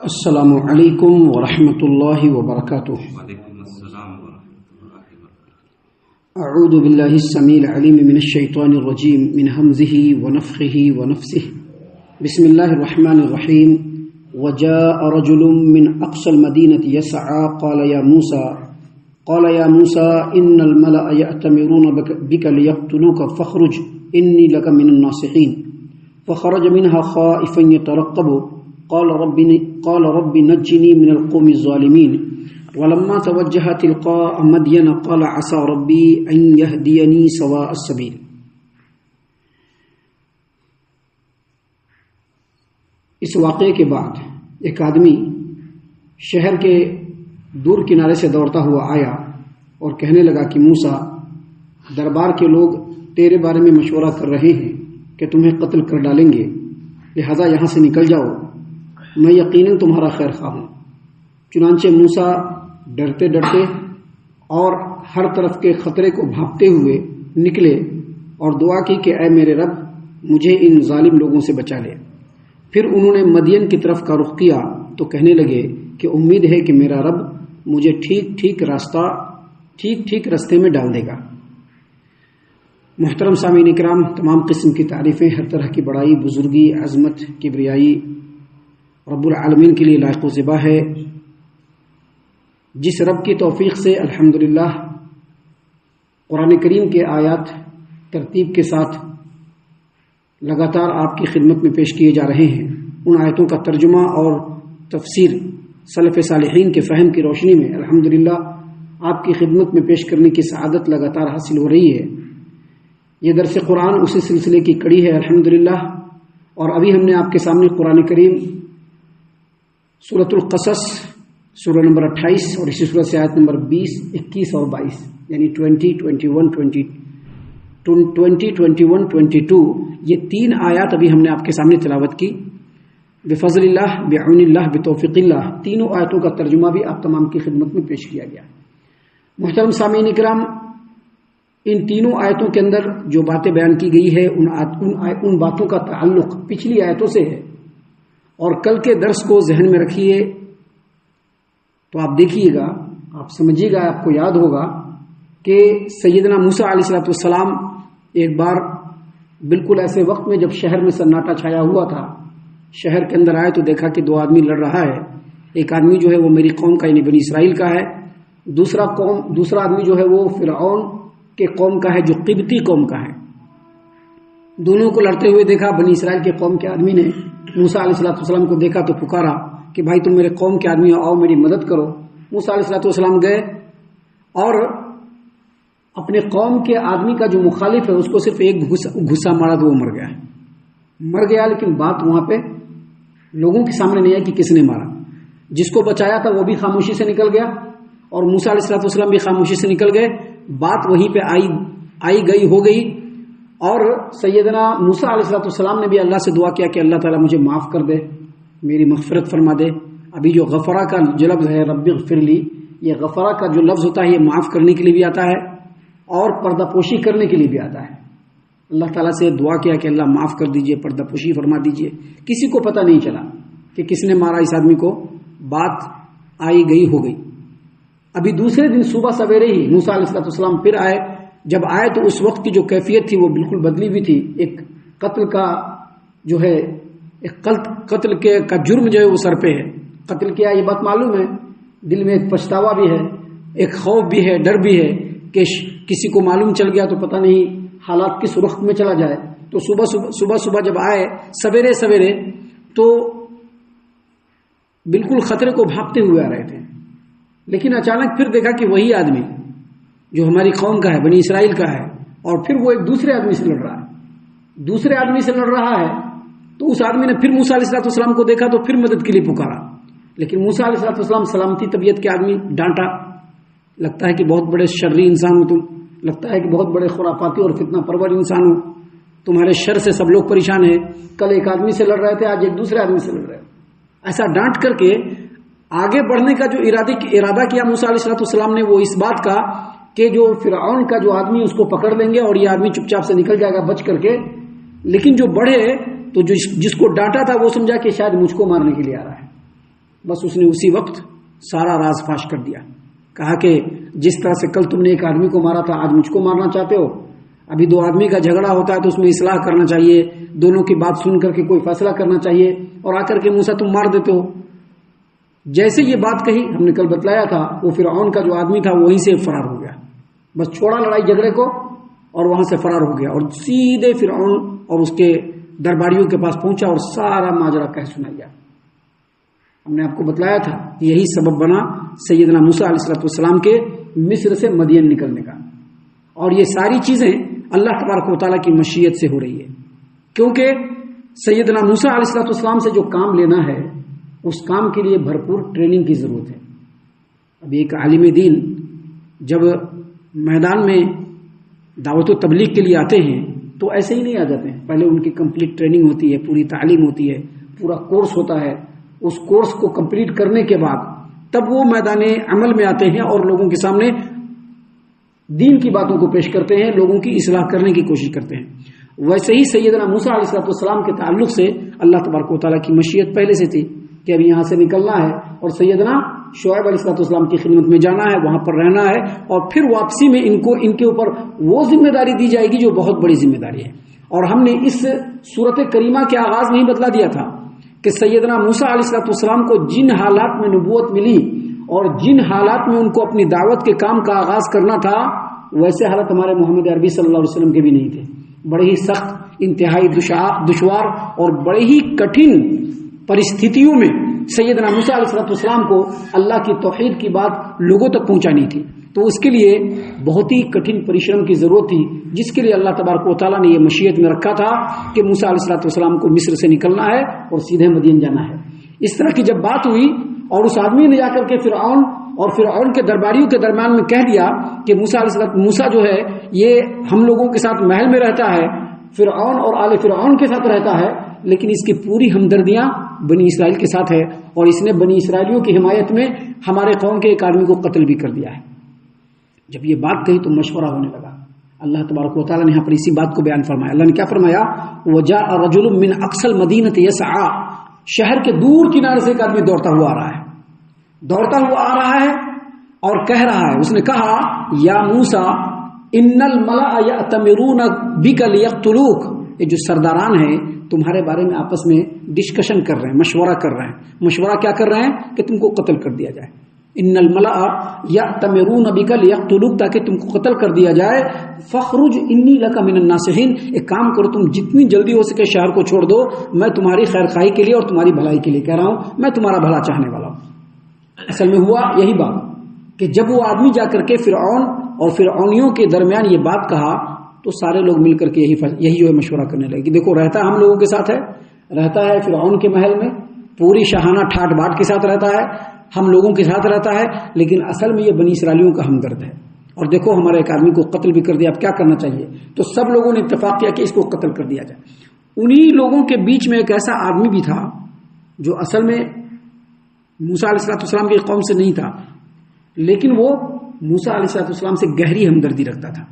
السلام علیکم ورحمۃ اللہ وبرکاتہ۔ وعلیکم السلام ورحمۃ اللہ وبرکاتہ۔ اعوذ باللہ السمیع العلیم من الشیطان الرجیم من ہمزہ ونفخہ ونفثہ۔ بسم اللہ الرحمن الرحیم۔ وجاء رجل من اقصى المدینة يسعى قال یا موسى ان الملأ يأتمرون بك ليقتلوك فاخرج انی لك من الناصحین۔ فخرج منها خائفا يترقب قال رب نجني من القوم الظالمين ولما توجه تلقاء مدين قال عسى ربي أن يهديني سواء السبيل۔ اس واقعے کے بعد ایک آدمی شہر کے دور کنارے سے دوڑتا ہوا آیا اور کہنے لگا کہ موسیٰ، دربار کے لوگ تیرے بارے میں مشورہ کر رہے ہیں کہ تمہیں قتل کر ڈالیں گے، لہذا یہاں سے نکل جاؤ، میں یقیناً تمہارا خیر خواہ ہوں۔ چنانچہ موسیٰ ڈرتے ڈرتے اور ہر طرف کے خطرے کو بھانپتے ہوئے نکلے اور دعا کی کہ اے میرے رب، مجھے ان ظالم لوگوں سے بچا لے۔ پھر انہوں نے مدین کی طرف کا رخ کیا تو کہنے لگے کہ امید ہے کہ میرا رب مجھے ٹھیک راستے میں ڈال دے گا۔ محترم سامعین اکرام، تمام قسم کی تعریفیں، ہر طرح کی بڑائی، بزرگی، عظمت، کبریائی رب العالمین کے لیے لائق و زیبا ہے، جس رب کی توفیق سے الحمدللہ قرآن کریم کے آیات ترتیب کے ساتھ لگاتار آپ کی خدمت میں پیش کیے جا رہے ہیں۔ ان آیتوں کا ترجمہ اور تفسیر سلف صالحین کے فہم کی روشنی میں الحمدللہ آپ کی خدمت میں پیش کرنے کی سعادت لگاتار حاصل ہو رہی ہے۔ یہ درس قرآن اسی سلسلے کی کڑی ہے الحمدللہ، اور ابھی ہم نے آپ کے سامنے قرآن کریم سورۃ القصص سورہ نمبر 28 اور اسی سورہ سے آیت نمبر 20، 21 اور 22 یعنی 20، 21، 22 یہ تین آیات ابھی ہم نے آپ کے سامنے تلاوت کی۔ بفضل اللہ، بعون اللہ، بتوفیق اللہ، تینوں آیتوں کا ترجمہ بھی آپ تمام کی خدمت میں پیش کیا گیا۔ محترم سامعین اکرام، ان تینوں آیتوں کے اندر جو باتیں بیان کی گئی ہے ان باتوں کا تعلق پچھلی آیتوں سے ہے، اور کل کے درس کو ذہن میں رکھیے تو آپ دیکھیے گا، آپ سمجھیے گا، آپ کو یاد ہوگا کہ سیدنا موسیٰ علیہ السلام ایک بار بالکل ایسے وقت میں جب شہر میں سناٹا چھایا ہوا تھا، شہر کے اندر آئے تو دیکھا کہ دو آدمی لڑ رہا ہے۔ ایک آدمی جو ہے وہ میری قوم کا یعنی بنی اسرائیل کا ہے، دوسرا آدمی جو ہے وہ فرعون کے قوم کا ہے جو قبطی قوم کا ہے۔ دونوں کو لڑتے ہوئے دیکھا۔ بنی اسرائیل کے قوم کے آدمی نے موسیٰ علیہ السلام کو دیکھا تو پکارا کہ بھائی تم میرے قوم کے آدمی آؤ، میری مدد کرو۔ موسیٰ علیہ السلام گئے اور اپنے قوم کے آدمی کا جو مخالف ہے اس کو صرف ایک گھسا مارا تو وہ مر گیا، لیکن بات وہاں پہ لوگوں کے سامنے نہیں ہے کہ کس نے مارا۔ جس کو بچایا تھا وہ بھی خاموشی سے نکل گیا اور موسیٰ علیہ السلام بھی خاموشی سے نکل گئے۔ بات وہیں پہ ہو گئی اور سیدنا موسیٰ علیہ السلام نے بھی اللہ سے دعا کیا کہ اللہ تعالیٰ مجھے معاف کر دے، میری مغفرت فرما دے۔ ابھی جو غفرہ کا جو لفظ ہے رب اغفر لی، یہ غفرہ کا جو لفظ ہوتا ہے یہ معاف کرنے کے لیے بھی آتا ہے اور پردہ پوشی کرنے کے لیے بھی آتا ہے۔ اللہ تعالیٰ سے دعا کیا کہ اللہ معاف کر دیجئے، پردہ پوشی فرما دیجئے۔ کسی کو پتہ نہیں چلا کہ کس نے مارا اس آدمی کو، بات ہو گئی۔ ابھی دوسرے دن صبح سویرے ہی موسیٰ علیہ السلام پھر آئے۔ جب آئے تو اس وقت کی جو کیفیت تھی وہ بالکل بدلی ہوئی تھی۔ ایک قتل کا جو ہے قتل کا جرم جو ہے وہ سر پہ ہے، قتل کیا یہ بات معلوم ہے، دل میں ایک پچھتاوا بھی ہے، ایک خوف بھی ہے، ڈر بھی ہے کہ کسی کو معلوم چل گیا تو پتہ نہیں حالات کس رخ میں چلا جائے۔ تو صبح جب آئے سویرے تو بالکل خطرے کو بھانپتے ہوئے آ رہے تھے، لیکن اچانک پھر دیکھا کہ وہی آدمی جو ہماری قوم کا ہے، بنی اسرائیل کا ہے، اور پھر وہ ایک دوسرے آدمی سے لڑ رہا ہے۔ تو اس آدمی نے پھر موسیٰ علیہ السلام کو دیکھا تو پھر مدد کے لیے پکارا، لیکن موسیٰ علیہ السلام سلامتی طبیعت کے آدمی، ڈانٹا۔ لگتا ہے کہ بہت بڑے شرری انسان ہو تم، لگتا ہے کہ بہت بڑے خرافاتی اور فتنہ پرور انسان ہو، تمہارے شر سے سب لوگ پریشان ہیں، کل ایک آدمی سے لڑ رہے تھے، آج ایک دوسرے آدمی سے لڑ رہے ہیں۔ ایسا ڈانٹ کر کے آگے بڑھنے کا جو ارادہ کیا موسیٰ علیہ السلام نے، وہ اس بات کا کہ جو فرعون کا جو آدمی اس کو پکڑ لیں گے اور یہ آدمی چپ چاپ سے نکل جائے گا بچ کر کے، لیکن جو بڑھے تو جس کو ڈانٹا تھا وہ سمجھا کہ شاید مجھ کو مارنے کے لیے آ رہا ہے، بس اس نے اسی وقت سارا راز فاش کر دیا. کہا کہ جس طرح سے کل تم نے ایک آدمی کو مارا تھا آج مجھ کو مارنا چاہتے ہو. ابھی دو آدمی کا جھگڑا ہوتا ہے تو اس میں اصلاح کرنا چاہیے, دونوں کی بات سن کر کے کوئی فیصلہ کرنا چاہیے, اور آ کر کے موسیٰ تم مار دیتے ہو. جیسے یہ بات کہی, ہم نے کل بتلایا تھا, وہ فرعون کا جو آدمی تھا وہیں سے فرار ہو گیا. بس چھوڑا لڑائی جھگڑے کو اور وہاں سے فرار ہو گیا, اور سیدھے فرعون اور اس کے درباریوں کے پاس پہنچا اور سارا ماجرا کہہ سنایا. ہم نے آپ کو بتلایا تھا یہی سبب بنا سیدنا موسیٰ علیہ السلام کے مصر سے مدین نکلنے کا. اور یہ ساری چیزیں اللہ تبارک و تعالیٰ کی مشیت سے ہو رہی ہے, کیونکہ سیدنا موسیٰ علیہ السلام سے جو کام لینا ہے اس کام کے لیے بھرپور ٹریننگ کی ضرورت ہے. اب ایک عالم دین جب میدان میں دعوت و تبلیغ کے لیے آتے ہیں تو ایسے ہی نہیں آ جاتے ہیں. پہلے ان کی کمپلیٹ ٹریننگ ہوتی ہے, پوری تعلیم ہوتی ہے, پورا کورس ہوتا ہے. اس کورس کو کمپلیٹ کرنے کے بعد تب وہ میدان عمل میں آتے ہیں اور لوگوں کے سامنے دین کی باتوں کو پیش کرتے ہیں, لوگوں کی اصلاح کرنے کی کوشش کرتے ہیں. ویسے ہی سیدنا موسیٰ علیہ السلام کے تعلق سے اللہ تبارک و تعالیٰ کی مشیت پہلے سے تھی کہ اب یہاں سے نکلنا ہے اور سیدنا شعیب علیہ السلام کی خدمت میں جانا ہے, وہاں پر رہنا ہے, اور پھر واپسی میں ان کے اوپر وہ ذمہ داری دی جائے گی جو بہت بڑی ذمہ داری ہے. اور ہم نے اس سورت کریمہ کے آغاز میں ہی بتلا دیا تھا کہ سیدنا موسیٰ علیہ السلام کو جن حالات میں نبوت ملی اور جن حالات میں ان کو اپنی دعوت کے کام کا آغاز کرنا تھا ویسے حالت ہمارے محمد عربی صلی اللہ علیہ وسلم کے بھی نہیں تھے. بڑے ہی سخت, انتہائی دشوار اور بڑے ہی کٹھن پرستھتیوں میں سیدنا موسیٰ علیہ السلام کو اللہ کی توحید کی بات لوگوں تک پہنچانی تھی. تو اس کے لیے بہت ہی کٹھن پریشرم کی ضرورت تھی, جس کے لیے اللہ تبارک و تعالیٰ نے یہ مشیت میں رکھا تھا کہ موسیٰ علیہ السلام کو مصر سے نکلنا ہے اور سیدھے مدین جانا ہے. اس طرح کی جب بات ہوئی اور اس آدمی نے جا کر کے فرعون کے درباریوں کے درمیان میں کہہ دیا کہ موسیٰ جو ہے یہ ہم لوگوں کے ساتھ محل میں رہتا ہے, فرعون اور آل فرعون کے ساتھ رہتا ہے, لیکن اس کی پوری ہمدردیاں بنی اسرائیل کے ساتھ ہے, اور اس نے بنی اسرائیلیوں کی حمایت میں ہمارے قوم کے ایک آدمی کو قتل بھی کر دیا ہے. جب یہ بات کہی تو مشورہ ہونے لگا. اللہ تبارک و تعالیٰ نے یہاں پر اسی بات کو بیان فرمایا. اللہ نے کیا فرمایا, وَجَاءَ رَجُلٌ مِّنْ أَقْصَى الْمَدِينَةِ يَسْعَىٰ, شہر کے دور کنارے سے ایک آدمی دوڑتا ہوا آ رہا ہے اور کہہ رہا ہے, اس نے کہا یا موسیٰ ان الملأ یأتمرون بک لیقتلوک, یہ جو سرداران ہیں تمہارے بارے میں آپس میں ڈسکشن کر رہے ہیں, مشورہ کر رہے ہیں. مشورہ کیا کر رہے ہیں کہ تم کو قتل کر دیا جائے. ان الملأ یأتمرون بک لیقتلوک, تاکہ تم کو قتل کر دیا جائے. فخرج انی لک من الناصحین, ایک کام کرو تم جتنی جلدی ہو سکے شہر کو چھوڑ دو, میں تمہاری خیر خواہی کے لیے اور تمہاری بھلائی کے لیے کہہ رہا ہوں, میں تمہارا بھلا چاہنے والا ہوں. اصل میں ہوا یہی بات کہ جب وہ آدمی جا کر کے فرعون اور فرعونیوں کے درمیان یہ بات کہا تو سارے لوگ مل کر کے یہی جو ہے مشورہ کرنے لگے کہ دیکھو رہتا ہم لوگوں کے ساتھ ہے, رہتا ہے فرعون کے محل میں, پوری شاہانہ ٹھاٹ باٹ کے ساتھ رہتا ہے, ہم لوگوں کے ساتھ رہتا ہے, لیکن اصل میں یہ بنی اسرائیلیوں کا ہمدرد ہے, اور دیکھو ہمارے ایک آدمی کو قتل بھی کر دیا, اب کیا کرنا چاہیے. تو سب لوگوں نے اتفاق کیا کہ اس کو قتل کر دیا جائے. انہی لوگوں کے بیچ میں ایک ایسا آدمی بھی تھا جو اصل میں موسیٰ علیہ السلام کی قوم سے نہیں تھا, لیکن وہ موسیٰ علیہ السلام سے گہری ہمدردی رکھتا تھا.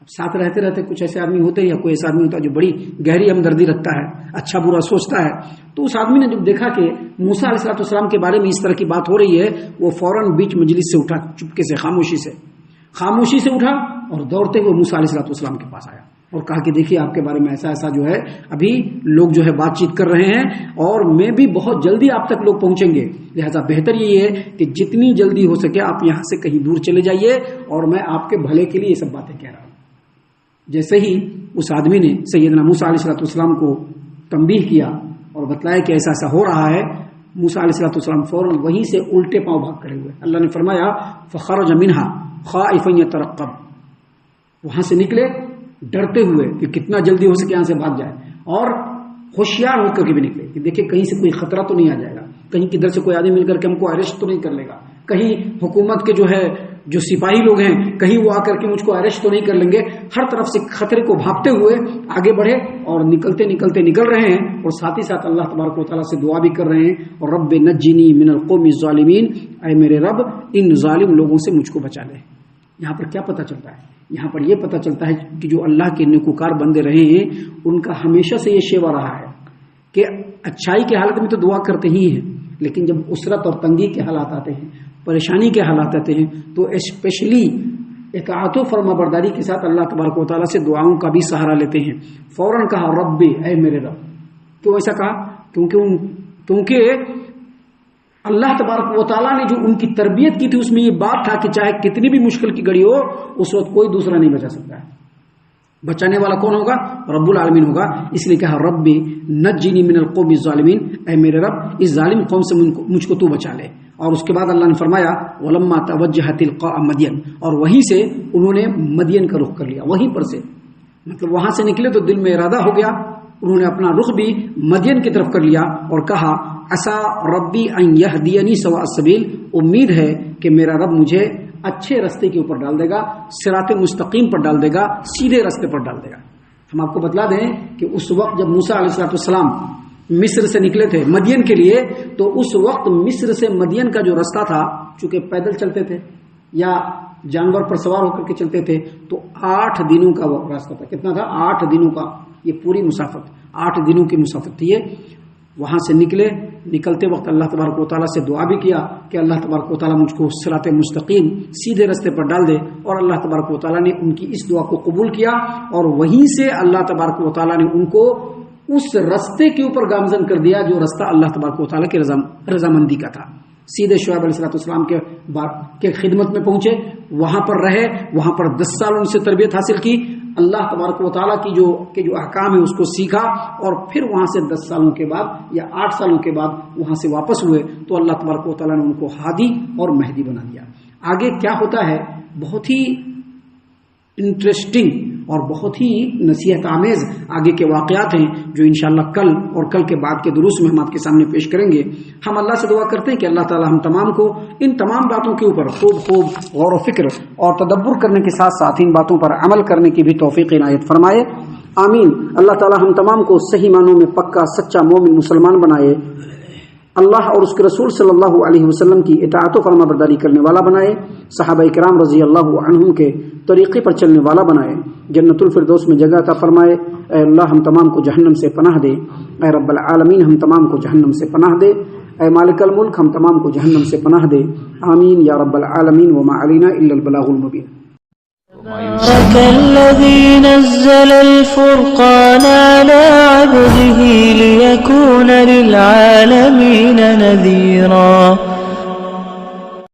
اب ساتھ رہتے رہتے کچھ ایسے آدمی ہوتے ہیں یا کوئی ایسا آدمی ہوتا ہے جو بڑی گہری ہمدردی رکھتا ہے, اچھا برا سوچتا ہے. تو اس آدمی نے جب دیکھا کہ موسیٰ علیہ السلام کے بارے میں اس طرح کی بات ہو رہی ہے, وہ فوراً بیچ مجلس سے اٹھا, چپکے سے خاموشی سے اٹھا اور دوڑتے ہوئے موسیٰ علیہ السلام کے پاس آیا اور کہا کہ دیکھیے آپ کے بارے میں ایسا جو ہے ابھی لوگ جو ہے بات چیت کر رہے ہیں, اور میں بھی بہت جلدی آپ تک لوگ پہنچیں گے, لہذا بہتر یہ ہے کہ جتنی جلدی ہو سکے آپ یہاں سے کہیں دور چلے جائیے, اور میں آپ کے بھلے کے لیے یہ سب باتیں کہہ رہا ہوں. جیسے ہی اس آدمی نے سیدنا موسیٰ علیہ السلام کو تنبیہ کیا اور بتلایا کہ ایسا ہو رہا ہے, موسیٰ علیہ السلام فوراً وہیں سے الٹے پاؤں بھاگ کھڑے ہوئے. اللہ نے فرمایا فخرج منہا خائفا یترقب, وہاں سے نکلے ڈرتے ہوئے کہ کتنا جلدی ہو سکے یہاں سے بھاگ جائے, اور ہوشیار ہو کر کے بھی نکلے کہ دیکھیں کہیں سے کوئی خطرہ تو نہیں آ جائے گا, کہیں کدھر سے کوئی آدمی مل کر کے ہم کو اریسٹ تو نہیں کر لے گا, کہیں حکومت کے جو سپاہی لوگ ہیں کہیں وہ آ کر کے مجھ کو اریسٹ تو نہیں کر لیں گے. ہر طرف سے خطرے کو بھاپتے ہوئے آگے بڑھے اور نکلتے نکل رہے ہیں, اور ساتھ ہی ساتھ اللہ تبارک و تعالیٰ سے دعا بھی کر رہے ہیں, اور رب نجنی من القوم الظالمین, اے میرے رب ان ظالم لوگوں سے مجھ کو بچا لے. یہاں پر کیا پتہ چلتا ہے, یہاں پر یہ پتہ چلتا ہے کہ جو اللہ کے نیکوکار بندے رہے ہیں ان کا ہمیشہ سے یہ شیوا رہا ہے کہ اچھائی کی حالت میں تو دعا کرتے ہی ہیں, لیکن جب اسرت اور تنگی کے حالات آتے ہیں، پریشانی کے حالات آتے ہیں، تو اسپیشلی اطاعت و فرما برداری کے ساتھ اللہ تبارک و تعالیٰ سے دعاؤں کا بھی سہارا لیتے ہیں۔ فوراً کہا رب، اے میرے رب۔ کیوں ایسا کہا؟ کیونکہ اللہ تبارک و تعالیٰ نے جو ان کی تربیت کی تھی اس میں یہ بات تھا کہ چاہے کتنی بھی مشکل کی گھڑی ہو، اس وقت کوئی دوسرا نہیں بچا سکتا ہے۔ بچانے والا کون ہوگا؟ رب العالمین ہوگا۔ اس لیے کہا رب نجنی من القوم الظالمین، اے میرے رب اس ظالم قوم سے مجھ کو تو بچا لے۔ اور اس کے بعد اللہ نے فرمایا ولما توجہ تلقاء مدین، اور وہیں سے انہوں نے مدین کا رخ کر لیا، وہیں پر سے مطلب وہاں سے نکلے تو دل میں ارادہ ہو گیا، انہوں نے اپنا رخ بھی مدین کی طرف کر لیا اور کہا عسى ربی ان یہدینی سواء السبیل، امید ہے کہ میرا رب مجھے اچھے راستے کے اوپر ڈال دے گا، صراط مستقیم پر ڈال دے گا، سیدھے راستے پر ڈال دے گا۔ ہم آپ کو بتلا دیں کہ اس وقت جب موسیٰ علیہ السلام مصر سے نکلے تھے مدین کے لیے، تو اس وقت مصر سے مدین کا جو راستہ تھا، چونکہ پیدل چلتے تھے یا جانور پر سوار ہو کر کے چلتے تھے، تو 8 دنوں کا وہ راستہ تھا۔ کتنا تھا؟ 8 دنوں کا، یہ پوری مسافت 8 دنوں کی مسافت تھی یہ۔ وہاں سے نکلتے وقت اللہ تبارک و تعالیٰ سے دعا بھی کیا کہ اللہ تبارک و تعالیٰ مجھ کو صراط مستقیم سیدھے راستے پر ڈال دے، اور اللہ تبارک و تعالیٰ نے ان کی اس دعا کو قبول کیا، اور وہیں سے اللہ تبارک و تعالیٰ نے ان کو اس راستے کے اوپر گامزن کر دیا جو راستہ اللہ تبارک و تعالیٰ کی رضامندی کا تھا۔ سیدھے شعیب علیہ السلام کے خدمت میں پہنچے، وہاں پر رہے، وہاں پر 10 سال ان سے تربیت حاصل کی، اللہ تبارک و تعالیٰ کی جو احکام ہے اس کو سیکھا، اور پھر وہاں سے 10 سالوں کے بعد یا 8 سالوں کے بعد وہاں سے واپس ہوئے تو اللہ تبارک و تعالیٰ نے ان کو ہادی اور مہدی بنا دیا۔ آگے کیا ہوتا ہے؟ بہت ہی انٹرسٹنگ اور بہت ہی نصیحت آمیز آگے کے واقعات ہیں جو انشاءاللہ کل اور کل کے بعد کے دروس میں ہم آپ کے سامنے پیش کریں گے۔ ہم اللہ سے دعا کرتے ہیں کہ اللہ تعالی ہم تمام کو ان تمام باتوں کے اوپر خوب غور و فکر اور تدبر کرنے کے ساتھ ساتھ ان باتوں پر عمل کرنے کی بھی توفیق عنایت فرمائے، آمین۔ اللہ تعالی ہم تمام کو صحیح معنوں میں پکا سچا مومن مسلمان بنائے، اللہ اور اس کے رسول صلی اللہ علیہ وسلم کی اطاعت و فرما برداری کرنے والا بنائے، صحابہ کرام رضی اللہ عنہم کے طریقے پر چلنے والا بنائے، جنت الفردوس میں جگہ عطا فرمائے۔ اے اللہ ہم تمام کو جہنم سے پناہ دے، اے رب العالمین ہم تمام کو جہنم سے پناہ دے، اے مالک الملک ہم تمام کو جہنم سے پناہ دے، آمین یا رب العالمین وما علینا الا البلاغ المبین۔ تبارك الذي نزل الفرقان على عبده ليكون للعالمين نذيرا